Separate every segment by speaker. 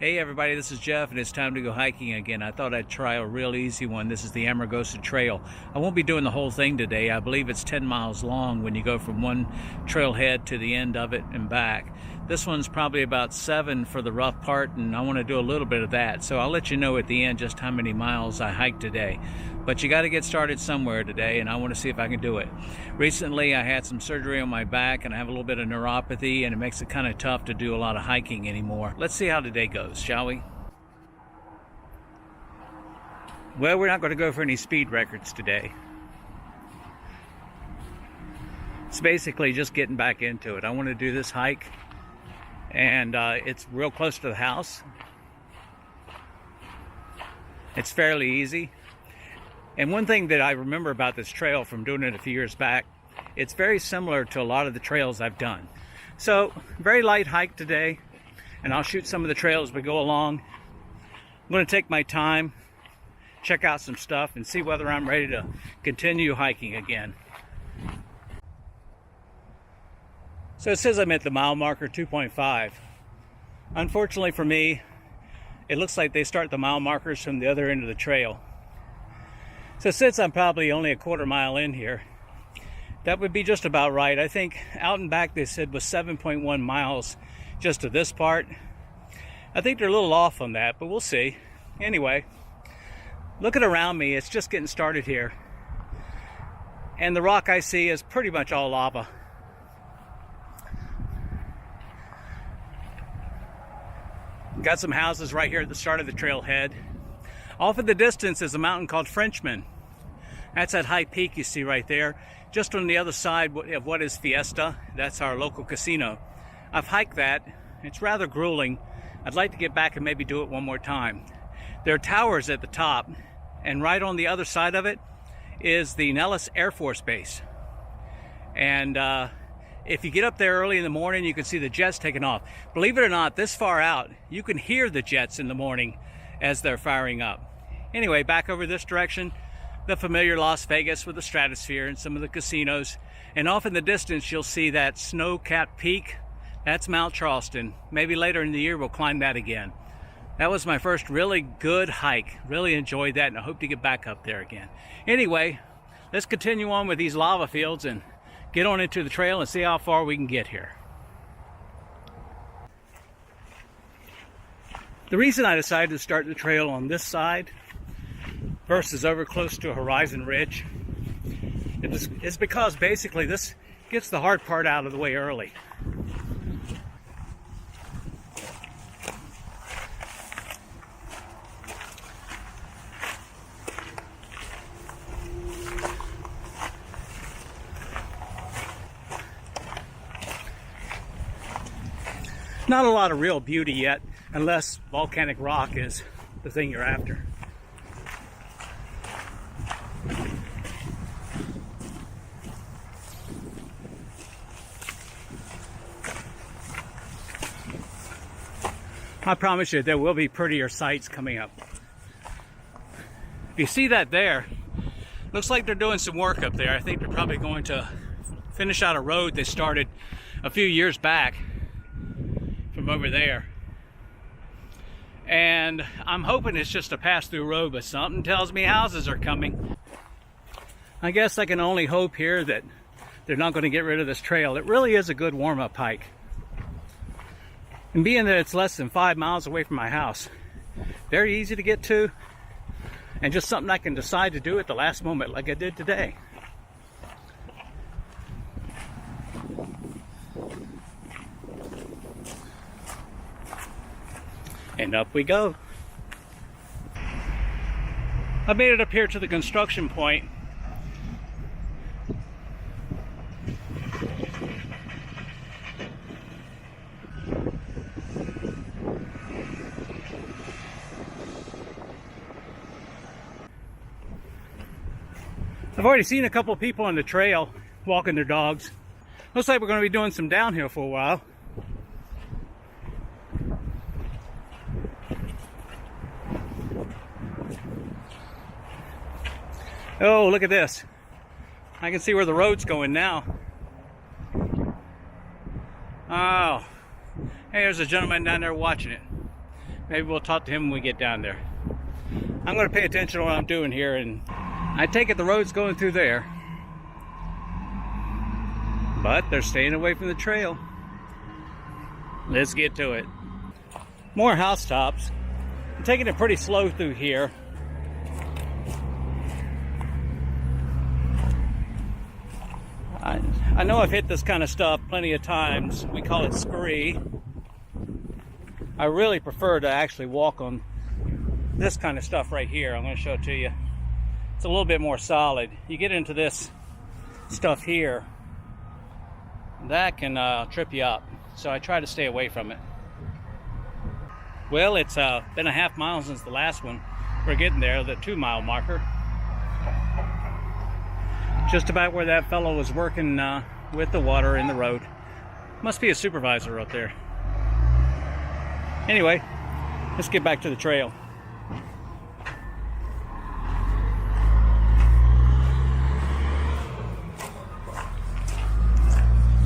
Speaker 1: Hey everybody, this is Jeff and it's time to go hiking again. I thought I'd try a real easy one. This is the Amargosa Trail. I won't be doing the whole thing today. I believe it's 10 miles long when you go from one trailhead to the end of it and back. This one's probably about 7 for the rough part, and I want to do a little bit of that. So I'll let you know at the end just how many miles I hiked today. But you got to get started somewhere today, and I want to see if I can do it. Recently I had some surgery on my back and I have a little bit of neuropathy, and it makes it kind of tough to do a lot of hiking anymore. Let's see how today goes, shall we? Well, we're not going to go for any speed records today. It's basically just getting back into it. I want to do this hike, and it's real close to the house. It's fairly easy. And one thing that I remember about this trail from doing it a few years back, it's very similar to a lot of the trails I've done. So, very light hike today, and I'll shoot some of the trails as we go along. I'm going to take my time, check out some stuff, and see whether I'm ready to continue hiking again. So it says I'm at the mile marker 2.5. Unfortunately for me, it looks like they start the mile markers from the other end of the trail. So since I'm probably only a quarter mile in here, that would be just about right. I think out and back they said was 7.1 miles just to this part. I think they're a little off on that, but we'll see. Anyway, looking around me, it's just getting started here. And the rock I see is pretty much all lava. Got some houses right here at the start of the trailhead. Off in the distance is a mountain called Frenchman. That's that high peak you see right there. Just on the other side of what is Fiesta, that's our local casino. I've hiked that. It's rather grueling. I'd like to get back and maybe do it one more time. There are towers at the top, and right on the other side of it is the Nellis Air Force Base. And if you get up there early in the morning, you can see the jets taking off. Believe it or not, this far out, you can hear the jets in the morning as they're firing up. Anyway, back over this direction, the familiar Las Vegas with the stratosphere and some of the casinos. And off in the distance, you'll see that snow-capped peak. That's Mount Charleston. Maybe later in the year, we'll climb that again. That was my first really good hike. Really enjoyed that, and I hope to get back up there again. Anyway, let's continue on with these lava fields and get on into the trail and see how far we can get here. The reason I decided to start the trail on this side versus over close to Horizon Ridge is because basically this gets the hard part out of the way early. Not a lot of real beauty yet, unless volcanic rock is the thing you're after. I promise you there will be prettier sights coming up. If you see that there, looks like they're doing some work up there. I think they're probably going to finish out a road they started a few years back from over there. And I'm hoping it's just a pass-through road, but something tells me houses are coming. I guess I can only hope here that they're not going to get rid of this trail. It really is a good warm-up hike. And being that it's less than 5 miles away from my house, very easy to get to, and just something I can decide to do at the last moment like I did today. And up we go. I made it up here to the construction point. I've already seen a couple of people on the trail walking their dogs. Looks like we're going to be doing some downhill for a while. Oh, look at this. I can see where the road's going now. Oh, hey, there's a gentleman down there watching it. Maybe we'll talk to him when we get down there. I'm going to pay attention to what I'm doing here, and I take it the road's going through there. But they're staying away from the trail. Let's get to it. More housetops. I'm taking it pretty slow through here. I know I've hit this kind of stuff plenty of times. We call it scree. I really prefer to actually walk on this kind of stuff right here. I'm going to show it to you. It's a little bit more solid. You get into this stuff here, that can trip you up. So I try to stay away from it. Well, it's been a half mile since the last one. We're getting there, the 2-mile marker. Just about where that fellow was working with the water in the road. Must be a supervisor up there. Anyway, let's get back to the trail.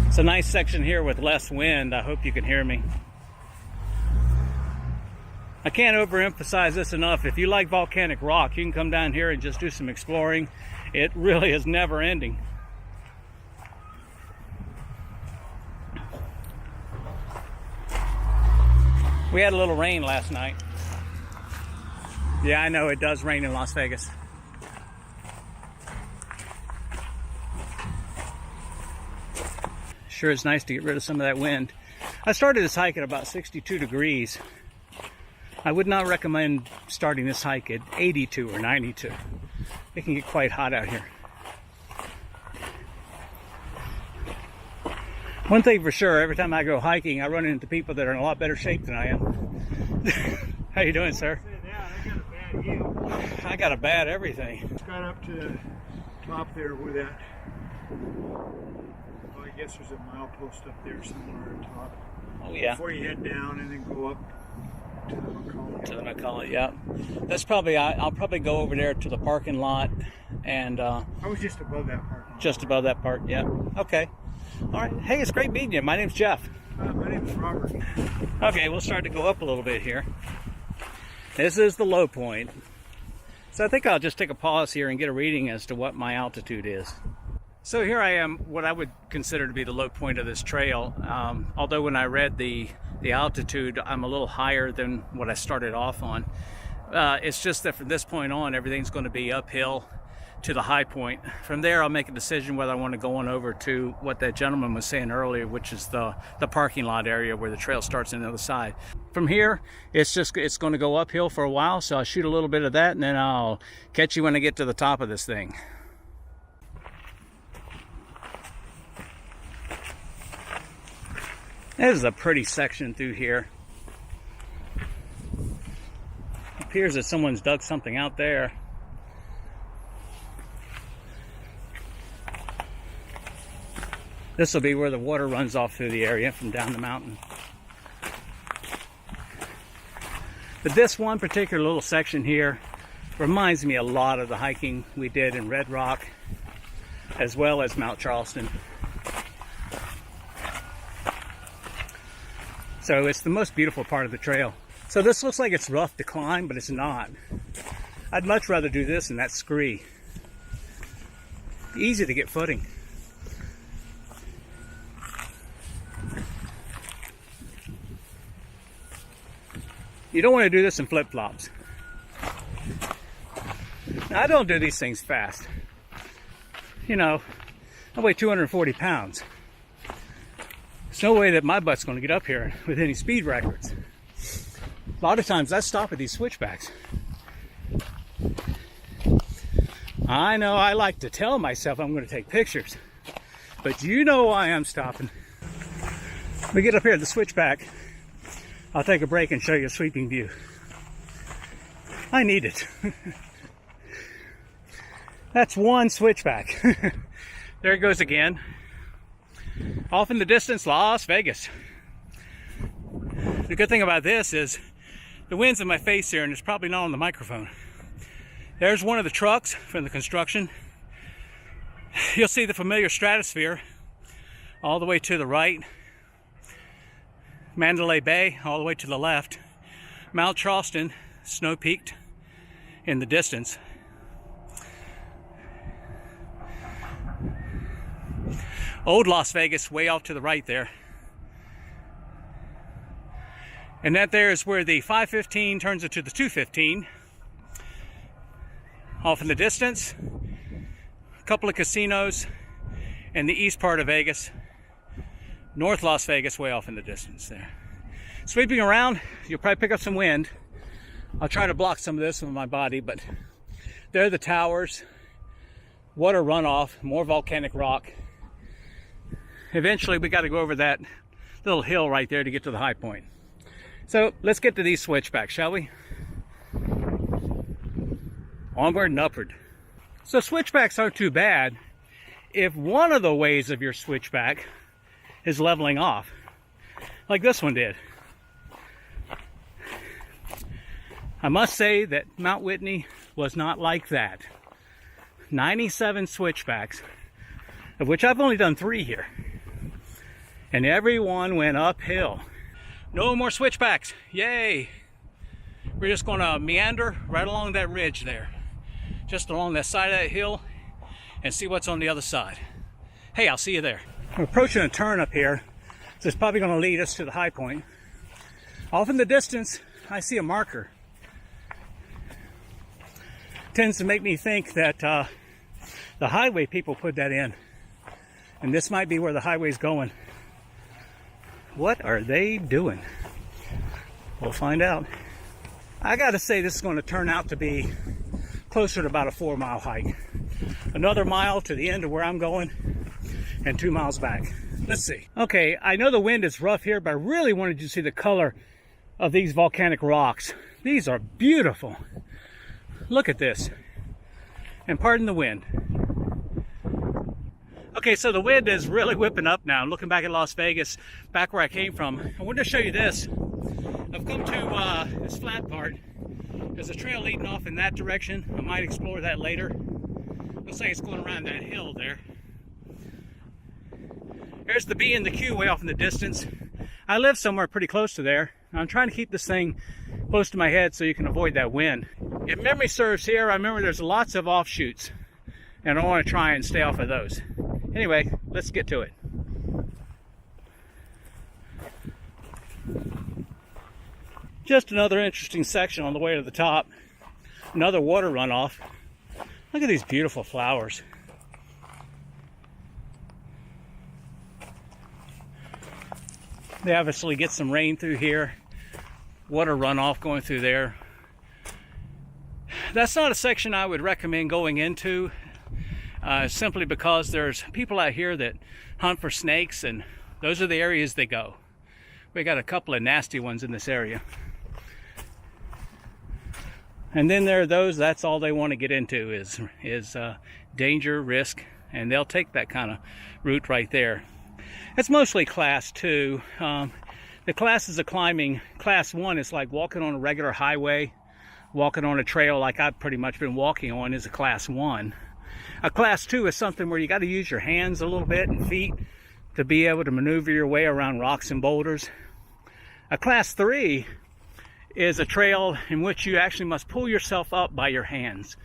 Speaker 1: It's a nice section here with less wind. I hope you can hear me. I can't overemphasize this enough. If you like volcanic rock, you can come down here and just do some exploring. It really is never ending. We had a little rain last night. Yeah, I know it does rain in Las Vegas. Sure is nice to get rid of some of that wind. I started this hike at about 62 degrees. I would not recommend starting this hike at 82 or 92. It can get quite hot out here. One thing for sure, every time I go hiking, I run into people that are in a lot better shape than I am. How you doing, sir?
Speaker 2: Yeah, I got a bad heel.
Speaker 1: I got a bad everything.
Speaker 2: It's got up to the top there where that, well, I guess there's a milepost up there somewhere on top.
Speaker 1: Oh yeah.
Speaker 2: Before you head down and then go up to the McCullough.
Speaker 1: To the McCullough, yeah. That's probably, I'll probably go over there to the parking lot and...
Speaker 2: I was just above that parking lot.
Speaker 1: Just above that part, yeah. Okay. All right. Hey, it's great meeting you. My name's Jeff.
Speaker 2: My name is Robert.
Speaker 1: Okay, we'll start to go up a little bit here. This is the low point. So I think I'll just take a pause here and get a reading as to what my altitude is. So here I am, what I would consider to be the low point of this trail. Although when I read the altitude, I'm a little higher than what I started off on. It's just that from this point on, everything's going to be uphill to the high point. From there, I'll make a decision whether I want to go on over to what that gentleman was saying earlier, which is the parking lot area where the trail starts on the other side. From here, it's going to go uphill for a while, so I'll shoot a little bit of that, and then I'll catch you when I get to the top of this thing. This is a pretty section through here. It appears that someone's dug something out there. This will be where the water runs off through the area from down the mountain. But this one particular little section here reminds me a lot of the hiking we did in Red Rock, as well as Mount Charleston. So it's the most beautiful part of the trail. So this looks like it's rough to climb, but it's not. I'd much rather do this than that scree. Easy to get footing. You don't want to do this in flip-flops. Now, I don't do these things fast. You know, I weigh 240 pounds. There's no way that my butt's going to get up here with any speed records. A lot of times I stop at these switchbacks. I know I like to tell myself I'm going to take pictures, but you know why I'm stopping. We get up here at the switchback. I'll take a break and show you a sweeping view. I need it. That's one switchback. There it goes again. Off in the distance, Las Vegas. The good thing about this is the wind's in my face here and it's probably not on the microphone. There's one of the trucks from the construction. You'll see the familiar stratosphere all the way to the right. Mandalay Bay all the way to the left. Mount Charleston, snow-peaked in the distance. Old Las Vegas way off to the right there. And that there is where the 515 turns into the 215. Off in the distance, a couple of casinos in the east part of Vegas. North Las Vegas way off in the distance there. Sweeping around, you'll probably pick up some wind. I'll try to block some of this with my body, but there are the towers, water runoff, more volcanic rock. Eventually we got to go over that little hill right there to get to the high point. So let's get to these switchbacks, shall we? Onward and upward. So switchbacks aren't too bad if one of the ways of your switchback is leveling off, like this one did. I must say that Mount Whitney was not like that. 97 switchbacks, of which I've only done 3 here. And every one went uphill. No more switchbacks, yay! We're just gonna meander right along that ridge there. Just along that side of that hill and see what's on the other side. Hey, I'll see you there. We're approaching a turn up here, so it's probably gonna lead us to the high point. Off in the distance, I see a marker. Tends to make me think that the highway people put that in. And this might be where the highway's going. What are they doing? We'll find out. I gotta say this is gonna turn out to be closer to about a 4-mile hike. Another mile to the end of where I'm going and 2 miles back. Let's see. Okay, I know the wind is rough here, but I really wanted you to see the color of these volcanic rocks. These are beautiful. Look at this. And pardon the wind. Okay, so the wind is really whipping up now. I'm looking back at Las Vegas, back where I came from. I wanted to show you this. I've come to this flat part. There's a trail leading off in that direction. I might explore that later. Looks like it's going around that hill there. There's the B and the Q way off in the distance. I live somewhere pretty close to there. I'm trying to keep this thing close to my head so you can avoid that wind. If memory serves here, I remember there's lots of offshoots, and I want to try and stay off of those. Anyway, let's get to it. Just another interesting section on the way to the top. Another water runoff. Look at these beautiful flowers. They obviously get some rain through here. Water runoff going through there. That's not a section I would recommend going into, simply because there's people out here that hunt for snakes, and those are the areas they go. We got a couple of nasty ones in this area. And then there are those, that's all they want to get into is danger, risk, and they'll take that kind of route right there. It's mostly class 2. The classes of climbing, class 1 is like walking on a regular highway, walking on a trail like I've pretty much been walking on is a class 1. A class 2 is something where you got to use your hands a little bit and feet to be able to maneuver your way around rocks and boulders. A class 3 is a trail in which you actually must pull yourself up by your hands.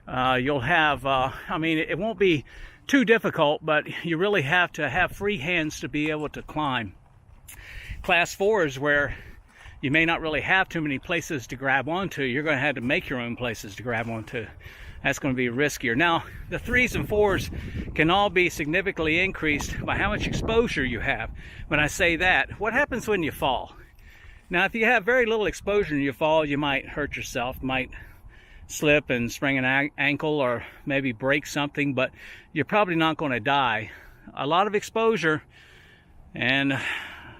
Speaker 1: You'll have, it won't be too difficult, but you really have to have free hands to be able to climb. Class 4 is where you may not really have too many places to grab onto. You're going to have to make your own places to grab onto. That's going to be riskier. Now, the 3s and 4s can all be significantly increased by how much exposure you have. When I say that, what happens when you fall? Now, if you have very little exposure and you fall, you might hurt yourself, might slip and sprain an ankle or maybe break something, but you're probably not going to die. A lot of exposure, and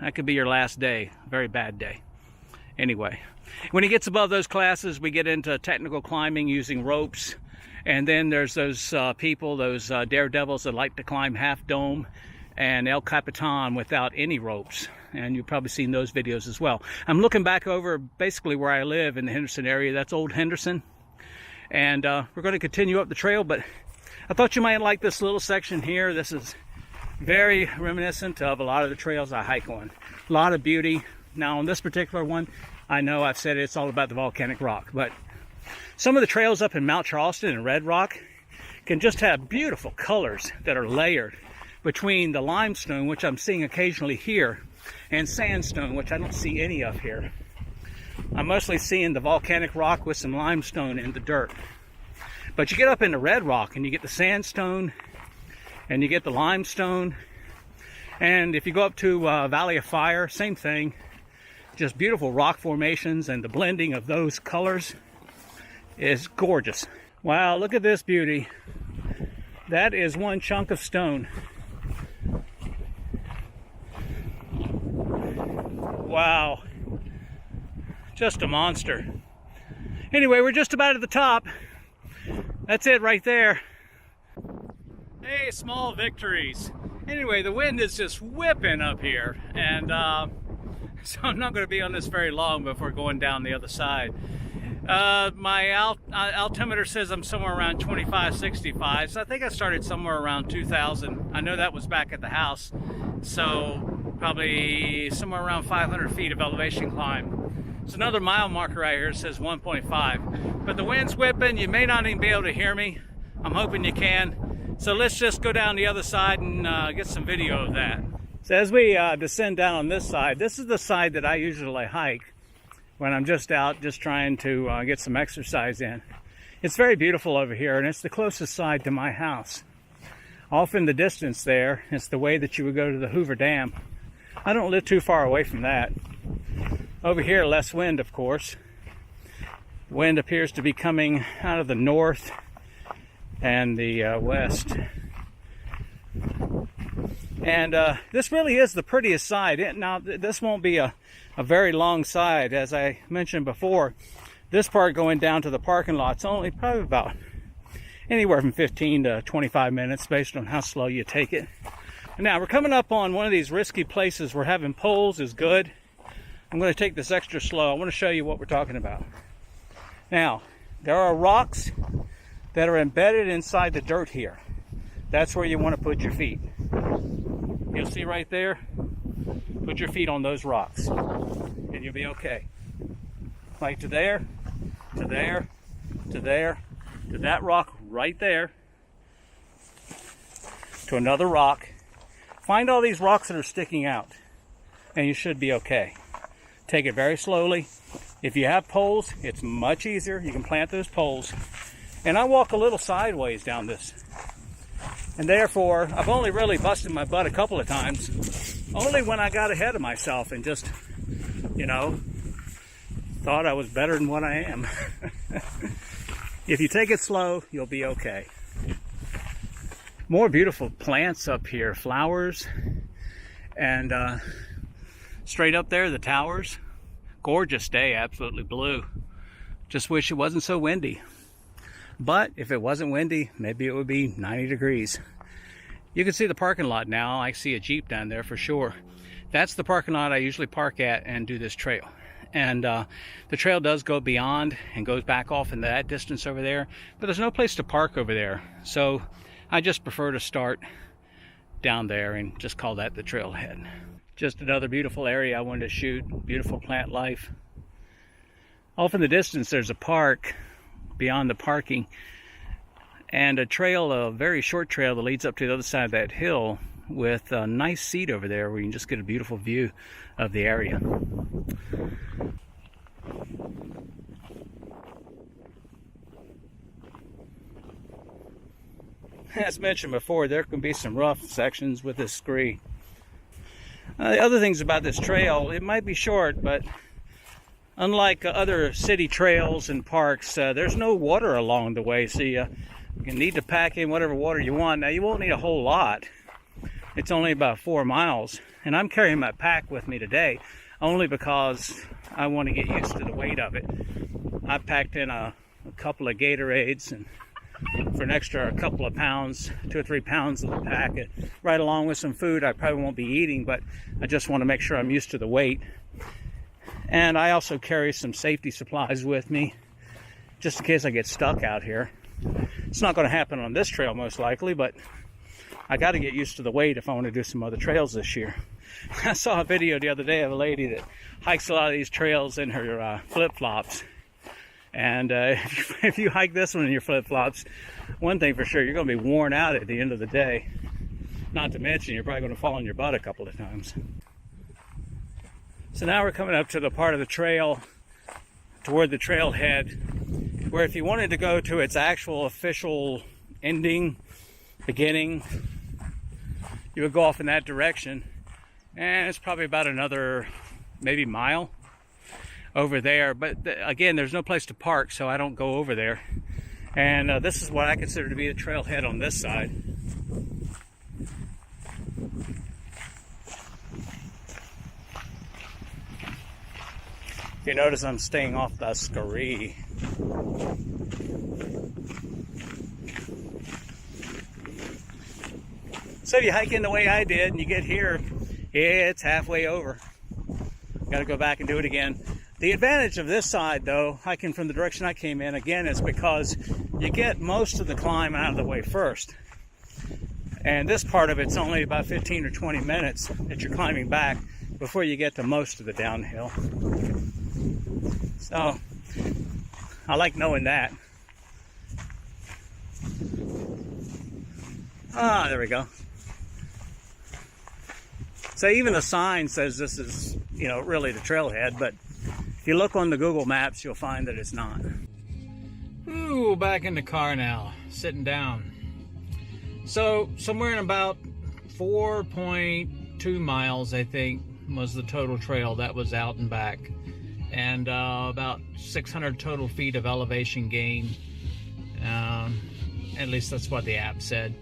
Speaker 1: that could be your last day. Very bad day. Anyway, when it gets above those classes, we get into technical climbing using ropes, and then there's those people, those daredevils that like to climb Half Dome and El Capitan without any ropes, and you've probably seen those videos as well. I'm looking back over basically where I live in the Henderson area. That's old Henderson, and we're going to continue up the trail, but I thought you might like this little section here. This is very reminiscent of a lot of the trails I hike on. A lot of beauty. Now on this particular one, I know I've said it's all about the volcanic rock, but some of the trails up in Mount Charleston and Red Rock can just have beautiful colors that are layered between the limestone, which I'm seeing occasionally here, and sandstone, which I don't see any of here. I'm mostly seeing the volcanic rock with some limestone in the dirt. But you get up into Red Rock and you get the sandstone and you get the limestone. And if you go up to Valley of Fire, same thing. Just beautiful rock formations, and the blending of those colors is gorgeous. Wow, look at this beauty. That is one chunk of stone. Wow. Just a monster. Anyway, we're just about at the top. That's it right there. Hey, small victories. Anyway, the wind is just whipping up here, and so I'm not going to be on this very long before going down the other side. My altimeter says I'm somewhere around 2565, so I think I started somewhere around 2000. I know that was back at the house, so probably somewhere around 500 feet of elevation climb. It's another mile marker right here. It says 1.5, but the wind's whipping. You may not even be able to hear me. I'm hoping you can. So let's just go down the other side and get some video of that. So as we descend down on this side, this is the side that I usually hike when I'm just out, just trying to get some exercise in. It's very beautiful over here, and it's the closest side to my house. Off in the distance there, it's the way that you would go to the Hoover Dam. I don't live too far away from that. Over here, less wind, of course. Wind appears to be coming out of the north and the west. And this really is the prettiest side. Now, this won't be a very long side. As I mentioned before, this part going down to the parking lot's only probably about anywhere from 15 to 25 minutes based on how slow you take it. Now, we're coming up on one of these risky places where having poles is good. I'm going to take this extra slow. I want to show you what we're talking about. Now, there are rocks that are embedded inside the dirt here. That's where you want to put your feet. You'll see right there. Put your feet on those rocks and you'll be okay. Like to there, to there, to there, to that rock right there, to another rock. Find all these rocks that are sticking out and you should be okay. Take it very slowly. If you have poles, it's much easier. You can plant those poles. And I walk a little sideways down this. And therefore, I've only really busted my butt a couple of times. Only when I got ahead of myself and just, you know, thought I was better than what I am. If you take it slow, you'll be okay. More beautiful plants up here, flowers. And straight up there, the towers. Gorgeous day, absolutely blue. Just wish it wasn't so windy. But if it wasn't windy, maybe it would be 90 degrees. You can see the parking lot now. I see a Jeep down there for sure. That's the parking lot I usually park at and do this trail. And the trail does go beyond and goes back off in that distance over there. But there's no place to park over there. So I just prefer to start down there and just call that the trailhead. Just another beautiful area I wanted to shoot. Beautiful plant life. Off in the distance, there's a park beyond the parking and a trail, a very short trail that leads up to the other side of that hill with a nice seat over there where you can just get a beautiful view of the area. As mentioned before, there can be some rough sections with this scree. The other things about this trail, it might be short, but unlike other city trails and parks, there's no water along the way, so you need to pack in whatever water you want. Now, you won't need a whole lot. It's only about 4 miles, and I'm carrying my pack with me today only because I want to get used to the weight of it. I packed in a couple of Gatorades and for an extra couple of pounds, 2 or 3 pounds of the pack, right along with some food I probably won't be eating, but I just want to make sure I'm used to the weight. And I also carry some safety supplies with me, just in case I get stuck out here. It's not going to happen on this trail most likely, but I got to get used to the weight if I want to do some other trails this year. I saw a video the other day of a lady that hikes a lot of these trails in her flip-flops. And if you hike this one in your flip-flops, one thing for sure, you're going to be worn out at the end of the day. Not to mention, you're probably going to fall on your butt a couple of times. So now we're coming up to the part of the trail toward the trailhead, where if you wanted to go to its actual official ending, beginning, you would go off in that direction, and it's probably about another maybe mile over there. But again, there's no place to park, so I don't go over there. And this is what I consider to be a trailhead on this side. You notice I'm staying off the scurry. So if you hike in the way I did and you get here, it's halfway over. Got to go back and do it again. The advantage of this side, though, hiking from the direction I came in, again, is because you get most of the climb out of the way first. And this part of it's only about 15 or 20 minutes that you're climbing back before you get to most of the downhill. So, I like knowing that. Ah, there we go. So even the sign says this is, really the trailhead, but if you look on the Google Maps, you'll find that it's not. Ooh, back in the car now, sitting down. So, somewhere in about 4.2 miles, I think, was the total trail that was out and back. And about 600 total feet of elevation gain. At least that's what the app said.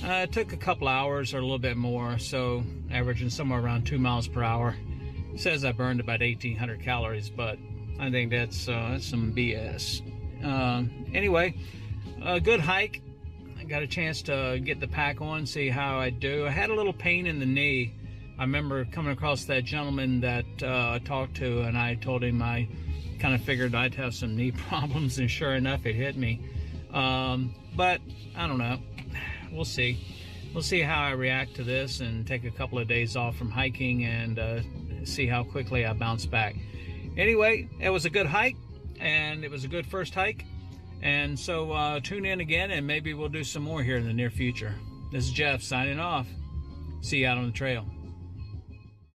Speaker 1: It took a couple hours or a little bit more, so averaging somewhere around 2 miles per hour. It says I burned about 1,800 calories, but I think that's some BS. Anyway, a good hike. I got a chance to get the pack on, see how I do. I had a little pain in the knee. I remember coming across that gentleman that I talked to, and I told him I kind of figured I'd have some knee problems, and sure enough, it hit me. But I don't know. We'll see. We'll see how I react to this and take a couple of days off from hiking and see how quickly I bounce back. Anyway, it was a good hike, and it was a good first hike. And so tune in again, and maybe we'll do some more here in the near future. This is Jeff signing off. See you out on the trail.